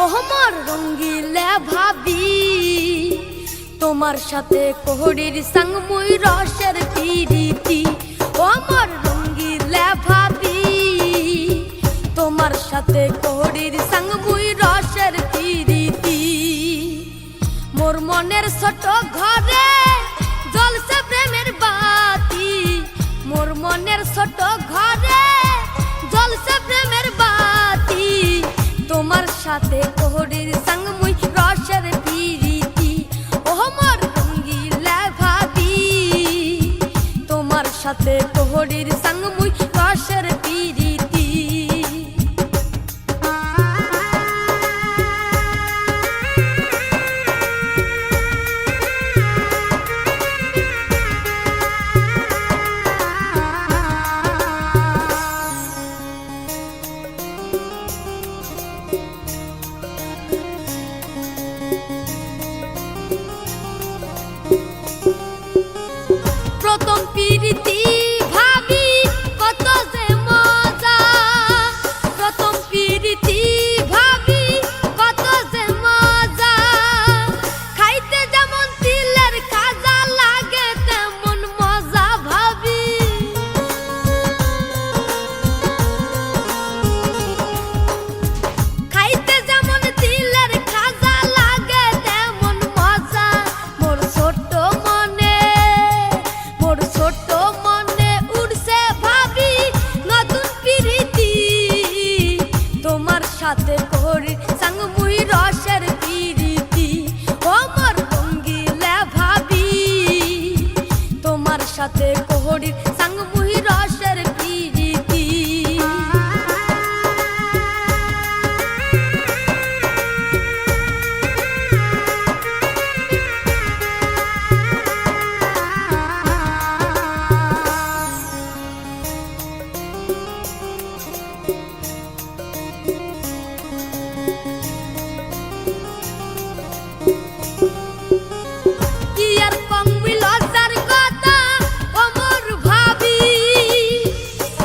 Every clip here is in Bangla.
ওহমর রঙ্গিলা ভাবি তোমার সাথে কোহড়ির সঙ্গ মুই রসের পিরিতি ওমর রঙ্গিলা ভাবি তোমার সাথে কোহড়ির সঙ্গ মুই রসের পিরিতি মোর মনের ছোট ঘরে জ্বলছে প্রেমের বাতি মোর মনের ছোট ঘরে জ্বলছে প্রেমের বাতি তোমার সাথে কোহড়ির সঙ্গ মুই রসের পিরিতি ওহমর রঙ্গিলা ভাবি তোমার সাথে কোহড়ির সঙ্গ মুই রসের পিরিতি প্রথম পিরিতি ভাবি কত যে মজা প্রথম পিরিতি ভাবি কত যে মজা খাইতে যেমন তিলের খাজা লাগে তেমন মজা ভাবি খাইতে যেমন তিলের খাজা লাগে তেমন মজা মোর ছোট মনে উড়ছে ভাবি নতুন পিরিতি তোমার সাথে কোহড়ির সঙ্গ মুই রসের পিরিতি ওমর রঙ্গিলা ভাবি তোমার সাথে কোহড়ির সঙ্গ মুই রসের পিরিতি কি আর কমবি লজ্জার কথা ওমর ভাবি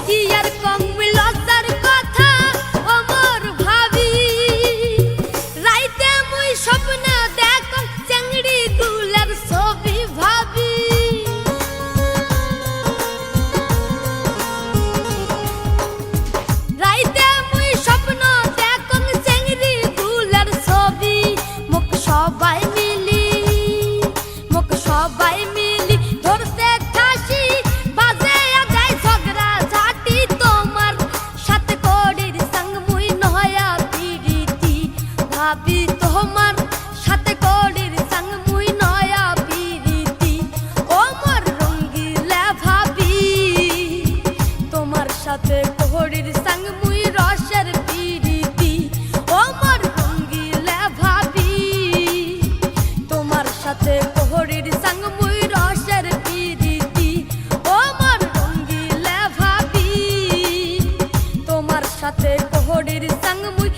কি আর কমবি লজ্জার কথা ওমর ভাবি রাইতে মুই স্বপ্ন দেখো চেংড়ি গুলার ছবি ভাবি রাইতে মুই স্বপ্ন দেখো চেংড়ি গুলার ছবি মুখ সবাই মিলি ধরতে ঠাসি বাজে যায় ঝগড়া ঝাঁটি তোমার সাথে কোহড়ির সঙ্গ মুই নয়া পিরিতি ভাবি তোমার সাথে কোহড়ির সঙ্গ মুই নয়া পিরিতি ওমর রঙ্গিলা ভাবি তোমার সাথে কোহড়ির সঙ্গ মুই রসের পিরিতি ওমর রঙ্গিলা ভাবি তোমার সাথে কোহড়ির সঙ্গ মুই রসের পিরিতি ওমর রঙ্গিলা ভাবি তোমার সাথে কোহড়ির সঙ্গ মুই